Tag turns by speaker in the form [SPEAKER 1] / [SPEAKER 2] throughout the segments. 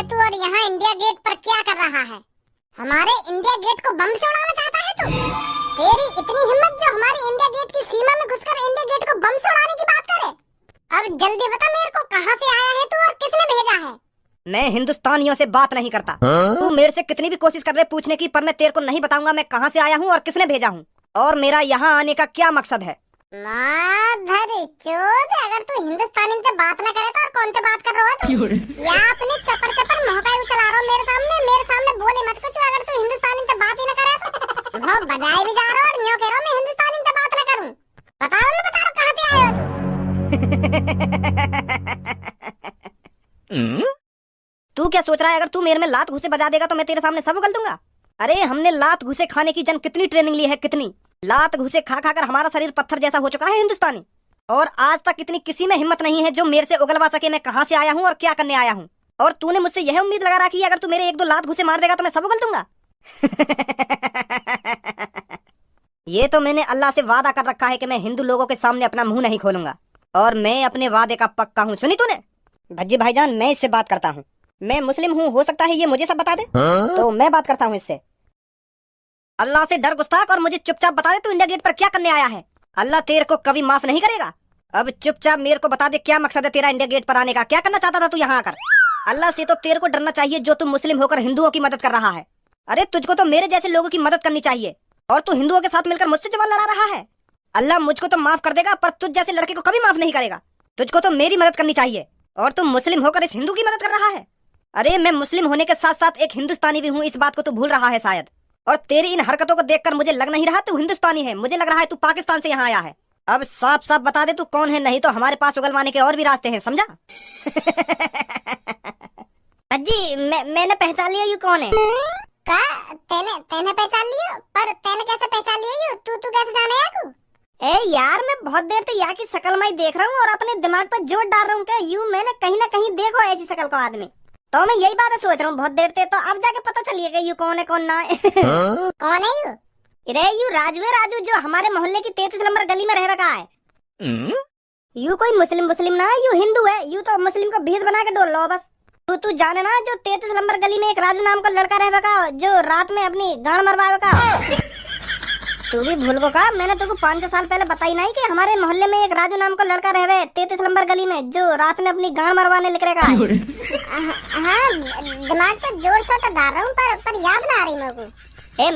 [SPEAKER 1] है तू और यहाँ इंडिया गेट पर क्या कर रहा है? हमारे इंडिया गेट को बम से उड़ाना चाहता है तू? तेरी इतनी हिम्मत जो हमारी इंडिया गेट की सीमा में घुसकर इंडिया गेट को बम से उड़ाने की बात करे? अब जल्दी बता मेरे को, कहाँ से आया है तू और किसने भेजा है?
[SPEAKER 2] मैं हिंदुस्तानियों से बात नहीं करता। तू मेरे से कितनी भी कोशिश कर रहे पूछने की, पर मैं तेरे को नहीं बताऊंगा मैं कहाँ से आया हूँ और किसने भेजा हूँ और मेरा यहाँ आने का क्या मकसद है।
[SPEAKER 1] चोद, अगर तू हिंदुस्तानी से बात न करे तो और कौन से बात कर रहा है तू? या अपने चपर चपर महकाई चला रहा मेरे सामने बोले मत कुछ। अगर तू हिंदुस्तानी से बात ही न करे तो हाँ बजाए भी जा रहा और यूँ कह रहा मैं हिंदुस्तानी से बात न करूँ। बता रहा कहाँ से आया हो तू?
[SPEAKER 2] तू क्या सोच रहा है अगर तू मेरे में लात घुसे बजा देगा तो मैं तेरे सामने सब उगल दूंगा? अरे हमने लात घुसे खाने की कितनी ट्रेनिंग ली है, कितनी लात घुसे खा खा कर हमारा शरीर पत्थर जैसा हो चुका है हिंदुस्तानी। और आज तक इतनी किसी में हिम्मत नहीं है जो मेरे से उगलवा सके मैं कहाँ से आया हूँ और क्या करने आया हूँ। और तूने मुझसे यह उम्मीद लगा रखी है अगर तू मेरे एक दो लात घुसे मार देगा तो मैं सब उगल दूंगा। ये तो मैंने अल्लाह से वादा कर रखा है कि मैं हिंदू लोगों के सामने अपना मुंह नहीं खोलूंगा और मैं अपने वादे का पक्का हूँ। सुनी तूने? भज्जी भाईजान, मैं इससे बात करता हूँ। मैं मुस्लिम हूँ, हो सकता है ये मुझे सब बता दे। तो मैं बात करता हूँ इससे। अल्लाह से डर गुस्ताख और मुझे चुपचाप बता दे तू इंडिया गेट पर क्या करने आया है। अल्लाह तेरे को कभी माफ नहीं करेगा। अब चुपचाप मेरे को बता दे क्या मकसद है तेरा इंडिया गेट पर आने का, क्या करना चाहता था तू यहाँ आकर? अल्लाह से तो तेरे को डरना चाहिए जो तू मुस्लिम होकर हिंदुओं की मदद कर रहा है। अरे तुझको तो मेरे जैसे लोगों की मदद करनी चाहिए और तू हिंदुओं के साथ मिलकर मुझसे जवान लड़ा रहा है। अल्लाह मुझको तो माफ कर देगा पर तुझ जैसे लड़के को कभी माफ नहीं करेगा। तुझको तो मेरी मदद करनी चाहिए और तू मुस्लिम होकर इस हिंदू की मदद कर रहा है। अरे मैं मुस्लिम होने के साथ साथ एक हिंदुस्तानी भी हूँ, इस बात को तू भूल रहा है शायद। और तेरी इन हरकतों को देखकर मुझे लग नहीं रहा तू हिंदुस्तानी है, मुझे लग रहा है तू पाकिस्तान से यहाँ आया है। अब साफ साफ बता दे तू कौन है, नहीं तो हमारे पास उगलवाने के और भी रास्ते हैं, समझा?
[SPEAKER 1] अजी मैंने पहचान लिया यू कौन है। का तेने पहचान लिया? पर तेने कैसे पहचान लिया यू? तू कैसे जाने याकू? ए यार मैं बहुत देर से यहाँ की शक्ल मैं देख रहा हूँ और अपने दिमाग पर जोर डाल रहा हूँ कि यू मैंने कहीं ना कहीं देखो ऐसी शक्ल को आदमी। तो मैं यही बात सोच रहा हूँ बहुत देर से, तो अब जाके पता चलिएगा यू कौन है कौन ना है। कौन है यू? अरे यू राजू है, राजू जो हमारे मोहल्ले की 33 नंबर गली में रह रखा है। यू कोई मुस्लिम ना है, यू हिंदू है। यू तो मुस्लिम को भेष बना के डोल लो बस। तू जाने ना जो 33 नंबर गली में एक राजू नाम का लड़का रह रखा जो रात में अपनी गांड मरवा का। तू भी भूल को कहा, मैंने तुमको 5-6 साल पहले बताई नहीं कि हमारे मोहल्ले में एक राजू नाम का लड़का रहे 33 नंबर गली में जो रात में अपनी गांड मरवाने निकलेगा। हाँ दिमाग पर जोर से तो डाल रहा हूँ पर याद ना आ रही मेरे को।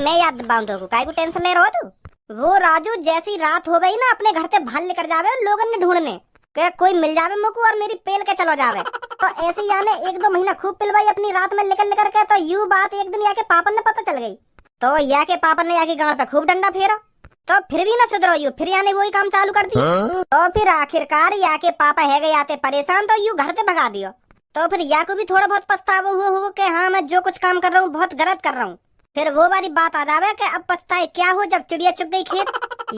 [SPEAKER 1] मैं याद दबाऊं तो काय को टेंशन ले रहा हो तू? वो राजू जैसी रात हो गई ना अपने घर से भाल लेकर जावे लोगन ने ढूंढने के कोई मिल जावे मुझको और मेरी पेल के चलो जावे। तो ऐसे ही याने 1-2 महीना खूब पिलवाई अपनी रात में लेकर के। तो यू बात एक दिन याके पापन ने पता चल गई तो या के पापा ने याकी गांव पे खूब डंडा फेरा। तो फिर भी ना सुधरो यू, फिर याने वही काम चालू कर दिया। तो फिर आखिरकार या के पापा है गए आते परेशान तो यू घर से भगा दियो। तो फिर या को भी थोड़ा बहुत पछतावा हुआ कि हाँ मैं जो कुछ काम कर रहा हूँ बहुत गलत कर रहा हूँ। फिर वो वाली बात आ जावे कि अब पछताए क्या हो जब चिड़िया चुग गई खेत।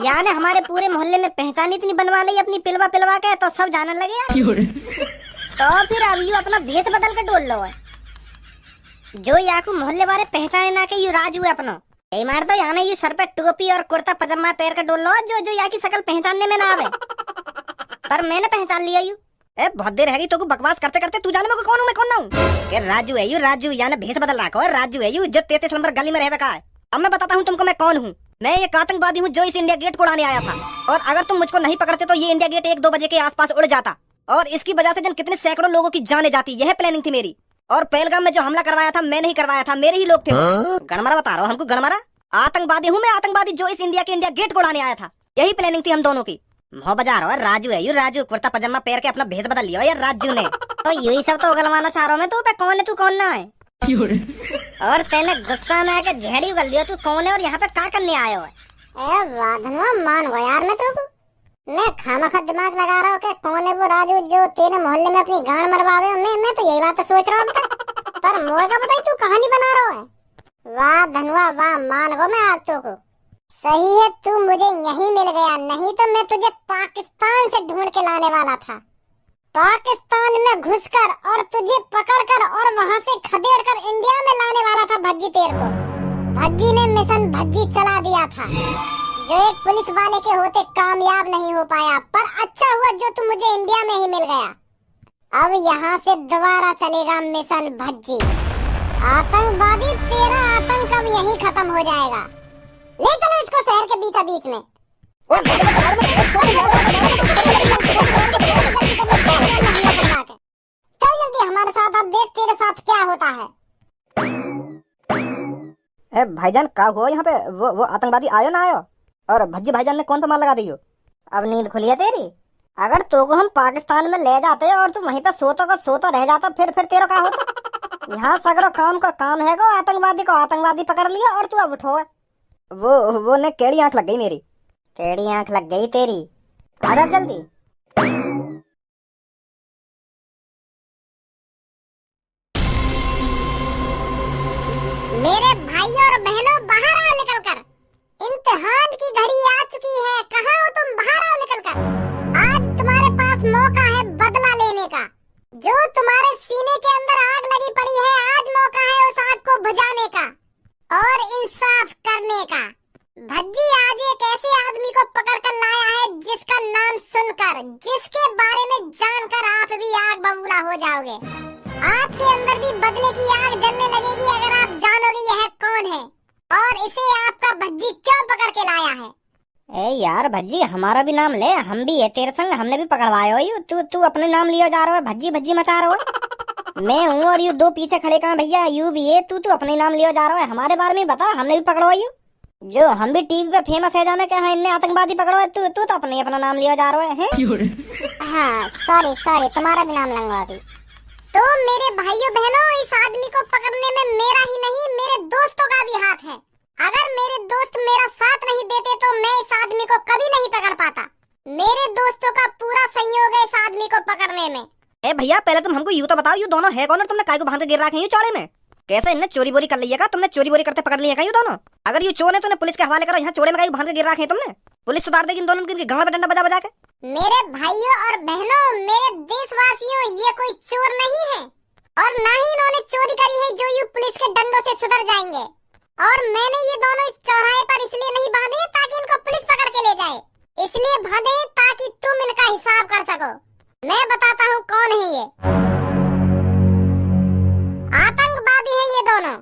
[SPEAKER 1] यानी हमारे पूरे मोहल्ले में पहचान इतनी बनवा ली अपनी पिलवा के तो सब जानने लगे यार। तो फिर अब यू अपना भेष बदल के डोल लो है जो याकू मोहल्ले वाले पहचाने ना के यू राजू है अपना। यही मार दो यानी यू सर पे टोपी और कुर्ता पजामा पैर के डोल लो जो याकी शकल पहचानने में ना आवे। पर मैंने पहचान लिया यू।
[SPEAKER 2] बहुत देर है तो बकवास करते करते तू जाने में कौन हूँ मैं कौन ना हूँ? राजू है यू, राजू यानी भेष बदल रखा है। राजू है यू जो 33 नंबर गली में रह रखा है। अब मैं बताता हूँ तुमको मैं कौन हूँ। मैं एक आतंकवादी हूँ जो इस इंडिया गेट को उड़ाने आया था और अगर तुम मुझको नहीं पकड़ते तो ये इंडिया गेट 1-2 बजे के आसपास उड़ जाता और इसकी वजह से कितने सैकड़ों लोगों की जाने जाती। यह प्लानिंग थी मेरी। और पहलगाम में जो हमला करवाया था मैं नहीं करवाया था, मेरे ही लोग थे। गणमारा बता रहा हूँ हमको, गणमारा आतंकवादी हूँ मैं, आतंकवादी जो इस इंडिया गेट को उड़ाने आया था। यही प्लानिंग थी हम दोनों की। मोह बजा रहा है राजू है यू, राजू कुर्ता पजामा पैर के अपना भेष बदल लिया यार राजू ने।
[SPEAKER 1] तो यही सब तो उगलवाना चाह रहा हूँ मैं। तू कौन है, तू कौन ना है? और तेने गुस्सा में आके झेड़ी उगल दिया। तू कौन है और यहाँ पे क्या करने आया है? मान गो यार मैं खामखा दिमाग लगा रहा हूँ कि कौन है वो राजू जो तेरे मोहल्ले में अपनी गांड मरवावे। मैं तो यही बात सोच रहा हूँ पर मोर का बताई तू कहानी बना रहा है। वाह धनुआ वाह, मान गो मैं आज तो को। सही है तू मुझे यहीं मिल गया, नहीं तो मैं तुझे पाकिस्तान से ढूंढ के लाने वाला था। पाकिस्तान में घुसकर और तुझे पकड़कर और वहां से खदेड़कर इंडिया में लाने वाला था भज्जी तेरे को। भज्जी ने मिशन भज्जी चला दिया था जो एक पुलिस वाले के होते कामयाब नहीं हो पाया। पर अच्छा हुआ जो तू मुझे इंडिया में ही मिल गया। अब यहाँ से दोबारा चलेगा मिशन भज्जी। आतंकवादी, तेरा आतंक अब यहीं खत्म हो जाएगा। ले चलो इसको शहर के बीचा बीच में। चल जल्दी हमारे साथ, अब देख तेरे साथ क्या होता है।
[SPEAKER 2] भाईजान का हुआ यहाँ पे? वो आतंकवादी आयो ना आयो? और भज्जी भाईजान ने कौन पे मार लगा दी हो?
[SPEAKER 1] अब नींद खुली है तेरी? अगर तो को हम पाकिस्तान में ले जाते और तू वहीं पे सोतो रह जाता, फिर तेरा क्या होता? यहाँ सगरो काम का काम है गो, आतंकवादी को आतंकवादी पकड़ लिया और तू अब उठो है।
[SPEAKER 2] वो ने केड़ी आंख लग गई मेरी।
[SPEAKER 1] केड़ी आंख लग गई तेरी? आ जा जल्दी। मेरे भाइयों और बहनों, बाहर आओ निकल कर। इम्तिहान की घड़ी आ चुकी है, कहाँ हो तुम? बाहर आओ निकल कर। आज तुम्हारे पास मौका है बदला लेने का। जो तुम्हारे सीने के अंदर आग लगी पड़ी है, आज मौका है उस आग को बुझाने का और इंसाफ करने का। भज्जी आज एक ऐसे आदमी को पकड़ कर लाया है जिसका नाम सुनकर, जिसके बारे में जानकर आप भी आग बबूला हो जाओगे। आपके अंदर भी बदले की आग जलने लगेगी अगर आप जानोगे यह कौन है और इसे आपका भज्जी क्यों पकड़ के लाया है। ए यार भज्जी, हमारा भी नाम ले, हम भी है तेरे संग, हमने भी पकड़वाए हो। तू अपने नाम लियो जा रहा है, भज्जी भज्जी मचा रहा है। मैं हूँ और यू दो पीछे खड़े कहाँ भैया? यू भी है, तू अपने नाम लियो जा रहा है। हमारे बारे में बता, हमने भी पकड़वाई हो। जो हम भी टीवी पे फेमस है जाने क्या है, इनने आतंकवादी पकड़वाए, तू तो अपना नाम लियो जा रहा है। हाँ सॉरी, तुम्हारा भी नाम लूंगा अभी। तो मेरे भाइयों बहनों, इस आदमी को पकड़ने में मेरा ही नहीं, मेरे दोस्तों का भी हाथ है। अगर मेरे दोस्त मेरा साथ नहीं देते तो मैं इस आदमी को कभी नहीं पकड़ पाता। मेरे दोस्तों का पूरा सहयोग है इस आदमी को पकड़ने में।
[SPEAKER 2] ए भैया, पहले तुम हमको यूँ तो बताओ, यू दोनों है कौन और तुमने काय को बांध के गिर रखे हैं चौड़े में? कैसे इनने चोरी बोरी कर लिया? तुमने चोरी बोरी करते पकड़ लिया क्या यू दोनों? अगर यू चोर है तो पुलिस के हवाले करो। यहाँ चोड़े में काय बांध के गिर रखे हैं तुमने? पुलिस सुधार देगी इन दोनों की गांव में डंडा बजा बजा के।
[SPEAKER 1] मेरे भाइयों और बहनों, मेरे देशवासियों, ये कोई चोर नहीं है और ना ही इन्होंने चोरी करी है जो यू पुलिस के डंडों से सुधर जाएंगे। और मैंने ये दोनों इस चौराहे पर इसलिए नहीं बांधे ताकि इनको पुलिस पकड़ के ले जाए, इसलिए बांधे ताकि तुम इनका हिसाब कर सको। मैं बताता हूँ कौन है ये। आतंकवादी है ये दोनों।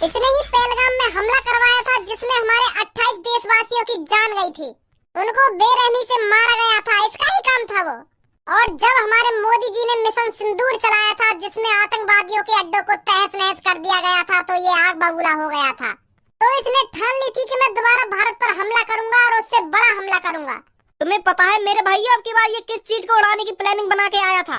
[SPEAKER 1] इसने ही पहलगाम में हमला करवाया था जिसमें हमारे 28 देशवासियों की जान गई थी। उनको बेरहमी से मारा गया था, इसका ही काम था वो। और जब हमारे मोदी जी ने मिशन सिंदूर चलाया था जिसमें आतंकवादियों के अड्डों को तहस नहस कर दिया गया था, तो ये आग बबूला हो गया था। तो इसने ठान ली थी कि मैं दोबारा भारत पर हमला करूंगा और उससे बड़ा हमला करूंगा। तुम्हें पता है मेरे भाइयों, अब की बार ये किस चीज को उड़ाने की प्लानिंग बना के आया था?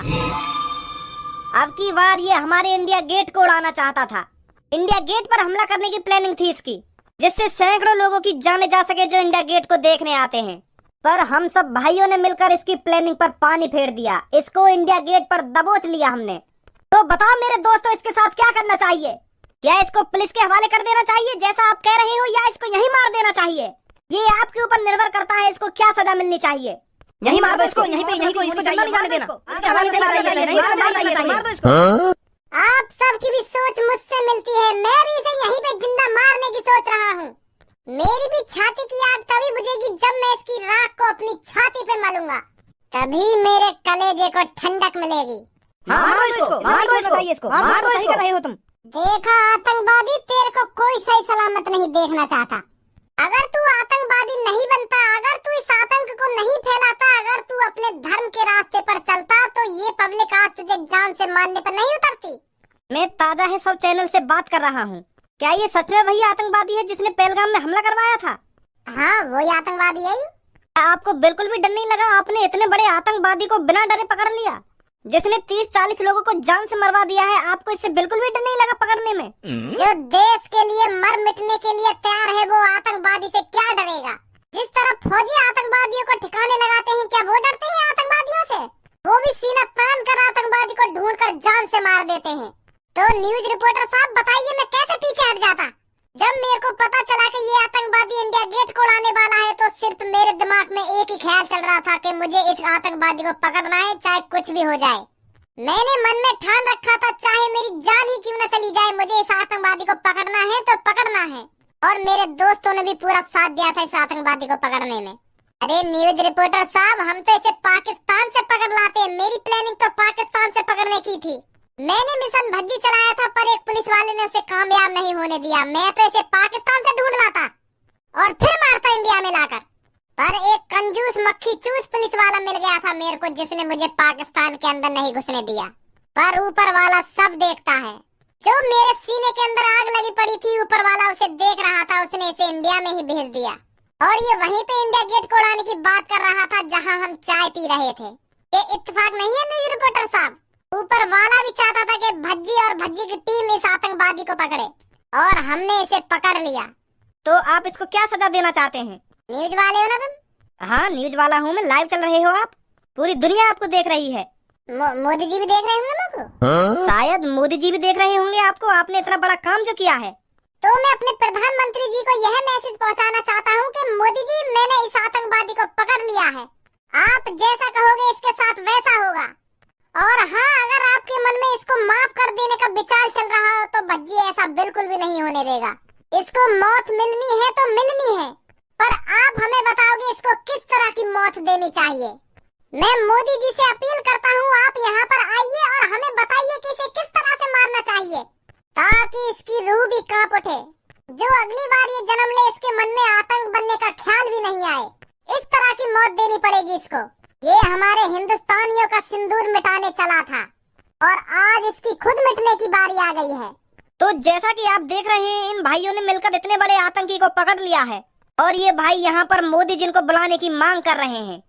[SPEAKER 1] अब की बार ये हमारे इंडिया गेट को उड़ाना चाहता था। इंडिया गेट पर हमला करने की प्लानिंग थी इसकी, जिससे सैकड़ों लोगों की जाने जा सके जो इंडिया गेट को देखने आते हैं। पर हम सब भाइयों ने मिलकर इसकी प्लानिंग पर पानी फेर दिया, इसको इंडिया गेट पर दबोच लिया हमने। तो बताओ मेरे दोस्तों, इसके साथ क्या करना चाहिए? क्या इसको पुलिस के हवाले कर देना चाहिए जैसा आप कह रहे हो, या इसको यहीं मार देना चाहिए? ये आपके ऊपर निर्भर करता है, इसको क्या सजा मिलनी चाहिए।
[SPEAKER 2] यहीं मार दो इसको, यहीं पे इसको जल्दी नहीं जाने देना। मार दो इसको।
[SPEAKER 1] आप सबकी भी सोच मुझसे मिलती है, मैं भी इसे यहीं पे जिंदा मारने की सोच रहा हूँ। मेरी भी छाती की आग तभी बुझेगी जब मैं इसकी राख को अपनी छाती पे मलूंगा, तभी मेरे कलेजे को ठंडक मिलेगी।
[SPEAKER 2] मार दो इसको, मार दो इसको, मार दो इसको। रहे हो तुम?
[SPEAKER 1] देखा आतंकवादी, तेरे को कोई सही सलामत नहीं देखना चाहता। अगर तू आतंकवादी नहीं बनता, अगर तू इस आतंक को नहीं फैलाता, अगर तू अपने धर्म के रास्ते पर चलता, तो ये पब्लिक आज तुझे जान से मारने पर नहीं उतरती। मैं ताजा है सब चैनल से बात कर रहा हूँ। क्या ये सच में वही आतंकवादी है जिसने पहलगाम में हमला करवाया था? हाँ, वही आतंकवादी है। आपको बिल्कुल भी डर नहीं लगा? आपने इतने बड़े आतंकवादी को बिना डरे पकड़ लिया, जिसने 30-40 लोगों को जान से मरवा दिया है। आपको इससे बिल्कुल भी डर नहीं लगा पकड़ने में? जो देश के लिए मर मिटने के लिए तैयार है, वो आतंकवादी से क्या डरेगा? जिस तरह फौजी आतंकवादियों को ठिकाने लगाते हैं, क्या वो डरते हैं आतंकवादियों से? वो भी सीना तान कर आतंकवादी को ढूंढ कर जान से मार देते हैं। तो न्यूज रिपोर्टर साहब बताइए, मैं कैसे पीछे हट जाता? जब मेरे को पता चला कि ये आतंकवादी इंडिया गेट को उड़ाने वाला है, तो सिर्फ मेरे दिमाग में एक ही ख्याल चल रहा था कि मुझे इस आतंकवादी को पकड़ना है, चाहे कुछ भी हो जाए। मैंने मन में ठान रखा था, चाहे मेरी जान ही क्यों न चली जाए, मुझे इस आतंकवादी को पकड़ना है तो पकड़ना है। और मेरे दोस्तों ने भी पूरा साथ दिया था इस आतंकवादी को पकड़ने में। अरे न्यूज रिपोर्टर साहब, हम तो इसे पाकिस्तान से पकड़ लाते हैं। मेरी प्लानिंग तो पाकिस्तान से पकड़ने की थी। मैंने मिशन भज्जी चलाया था, पर एक पुलिस वाले ने उसे कामयाब नहीं होने दिया। मैं तो इसे पाकिस्तान से ढूंढ लाता और फिर मारता इंडिया में लाकर। पर एक कंजूस मक्खी चूस पुलिस वाला मिल गया था मेरे को, जिसने मुझे पाकिस्तान के अंदर नहीं घुसने दिया। पर ऊपर वाला सब देखता है। जो मेरे सीने के अंदर आग लगी पड़ी थी, ऊपर वाला उसे देख रहा था। उसने इसे इंडिया में ही भेज दिया और ये वहीं पे इंडिया गेट को उड़ाने की बात कर रहा था, जहां हम चाय पी रहे थे। ये इत्तेफाक नहीं है न्यूज रिपोर्टर साहब? ऊपर वाला भी चाहता था कि भज्जी और भज्जी की टीम इस आतंकवादी को पकड़े, और हमने इसे पकड़ लिया।
[SPEAKER 2] तो आप इसको क्या सजा देना चाहते हैं?
[SPEAKER 1] न्यूज वाले हो ना तुम?
[SPEAKER 2] हाँ, न्यूज वाला हूँ मैं। लाइव चल रहे हो आप, पूरी दुनिया आपको देख रही है।
[SPEAKER 1] मोदी जी भी देख रहे होंगे मुझको।
[SPEAKER 2] शायद मोदी जी भी देख रहे होंगे आपको। आपने इतना बड़ा काम जो किया है।
[SPEAKER 1] तो मैं अपने प्रधानमंत्री जी को यह मैसेज पहुंचाना चाहता हूं कि मोदी जी, मैंने इस आतंकवादी को पकड़ लिया है। आप जैसा कहोगे इसके साथ वैसा होगा। और हाँ, अगर आपके मन में इसको माफ कर देने का विचार चल रहा हो तो भज्जी ऐसा बिल्कुल भी नहीं होने देगा। इसको मौत मिलनी है तो मिलनी है, पर आप हमें बताओगे इसको किस तरह की मौत देनी चाहिए। मैं मोदी जी से अपील करता हूँ, आप यहाँ पर आइए और हमें बताइए कि इसे किस तरह से मारना चाहिए, ताकि इसकी रूह भी कांप उठे। जो अगली बार ये जन्म ले, इसके मन में आतंक बनने का ख्याल भी नहीं आए। इस तरह की मौत देनी पड़ेगी इसको। ये हमारे हिंदुस्तानियों का सिंदूर मिटाने चला था और आज इसकी खुद मिटने की बारी आ गई है।
[SPEAKER 2] तो जैसा कि आप देख रहे हैं, इन भाइयों ने मिलकर इतने बड़े आतंकी को पकड़ लिया है और ये भाई यहाँ पर मोदी जी को बुलाने की मांग कर रहे हैं,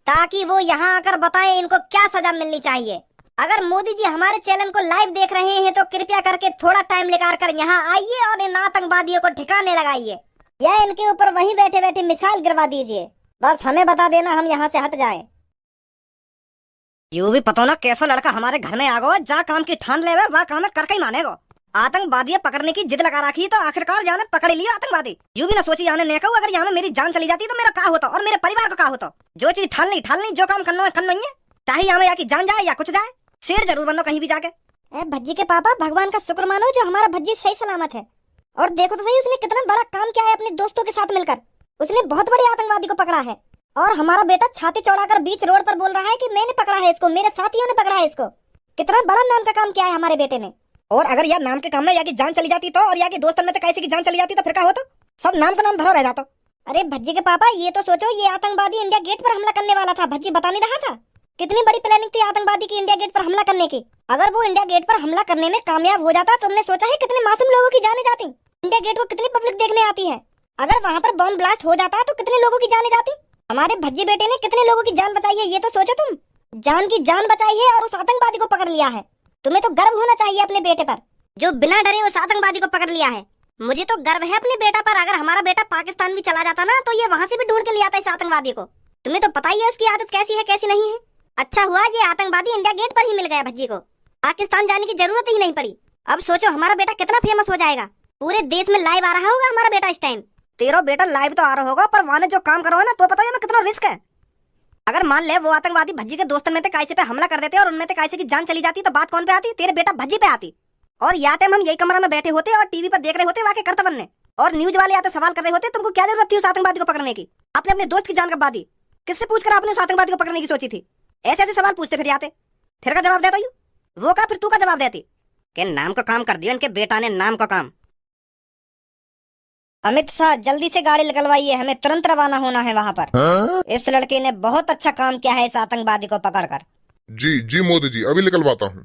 [SPEAKER 2] ताकि वो यहाँ आकर बताएं इनको क्या सजा मिलनी चाहिए। अगर मोदी जी हमारे चैनल को लाइव देख रहे हैं तो कृपया करके थोड़ा टाइम निकाल कर यहाँ आइए और इन आतंकवादियों को ठिकाने लगाइए, या इनके ऊपर वहीं बैठे बैठे मिसाइल गिरवा दीजिए। बस हमें बता देना, हम यहाँ से हट जाएं। यूं भी पता ना कैसा लड़का हमारे घर में आ गो, जहाँ काम की ठान ले वह काम करके ही मानेगो। आतंकवादी पकड़ने की जिद लगा रखी तो आखिरकार जाने पकड़ लिया आतंकवादी। यूं भी ना सोची जाने ने कहूँ, अगर यहाँ मेरी जान चली जाती तो मेरा क्या होता और मेरे परिवार का क्या होता। जो चीज ठान ली, जो काम करना है करना ही है, चाहे यहाँ या की जान जाए या कुछ जाए, शेर जरूर बनो कहीं भी जाके। भज्जी के पापा, भगवान का शुक्र मानो जो हमारा भज्जी सही सलामत है। और देखो तो सही, उसने कितना बड़ा काम किया है अपने दोस्तों के साथ मिलकर। उसने बहुत बड़े आतंकवादी को पकड़ा है और हमारा बेटा छाती चौड़ाकर बीच रोड पर बोल रहा है कि मैंने पकड़ा है इसको, मेरे साथियों ने पकड़ा है इसको। कितना बड़ा नाम का काम किया है हमारे बेटे ने। और अगर यार नाम के काम में या की जान चली जाती तो, और या की दोस्तन में तो कैसे की जान चली जाती तो फिर क्या होता? सब नाम का नाम धरा रह जाता। अरे भज्जी के पापा, ये तो सोचो, ये आतंकवादी इंडिया गेट पर हमला करने वाला था। भज्जी बता नहीं रहा था कितनी बड़ी प्लानिंग थी आतंकवादी की इंडिया गेट पर हमला करने की। अगर वो इंडिया गेट पर हमला करने में कामयाब हो जाता, तुमने सोचा है कितने मासूम लोगों की जाने जाती। इंडिया गेट को कितनी पब्लिक देखने आती है। अगर वहाँ पर बॉम्ब ब्लास्ट हो जाता तो कितने लोगों की जाने जाती। हमारे भज्जी बेटे ने कितने लोगों की जान बचाई है, ये तो सोचो तुम। जान की जान बचाई है और उस आतंकवादी को पकड़ लिया है। तुम्हें तो गर्व होना चाहिए अपने बेटे पर, जो बिना डरे उस आतंकवादी को पकड़ लिया है। मुझे तो गर्व है अपने बेटा पर। अगर हमारा बेटा पाकिस्तान भी चला जाता ना, तो ये वहाँ से भी ढूंढ के ले आता इस आतंकवादी को। तुम्हें तो पता ही है उसकी आदत कैसी है कैसी नहीं है। अच्छा हुआ ये आतंकवादी इंडिया गेट पर ही मिल गया भज्जी को, पाकिस्तान जाने की जरूरत ही नहीं पड़ी। अब सोचो हमारा बेटा कितना फेमस हो जाएगा, पूरे देश में लाइव आ रहा होगा हमारा बेटा इस टाइम। तेरा बेटा लाइव तो आ रहा होगा, पर वहाँ जो काम करो है ना, तो पता है ना कितना रिस्क है। अगर मान ले वो आतंकवादी भज्जी के दोस्तों में कैसे पे हमला कर देते और उनमें कैसे की जान चली जाती, तो बात कौन पे आती? तेरे बेटा भज्जी पे आती। और या टाइम हम यही कमरा में बैठे होते और टीवी पर देख रहे होते वाके कर्तव्य ने, और न्यूज वाले आते सवाल कर रहे होते, तुमको क्या जरूरत थी उस आतंकवादी को पकड़ने की? आपने अपने दोस्त की जान कब दी? किससे पूछकर आपने उस आतंकवादी को पकड़ने की सोची थी? ऐसे ऐसे सवाल पूछते फिर आते, फिर का जवाब देता यू वो का, फिर तू का जवाब देती कि नाम का काम कर दिया इनके बेटा ने, नाम का काम। अमित शाह, जल्दी से गाड़ी निकलवाइए, हमें तुरंत रवाना होना है वहाँ पर। इस लड़के ने बहुत अच्छा काम किया है इस आतंकवादी को पकड़कर।
[SPEAKER 3] जी जी मोदी जी, अभी निकलवाता हूँ।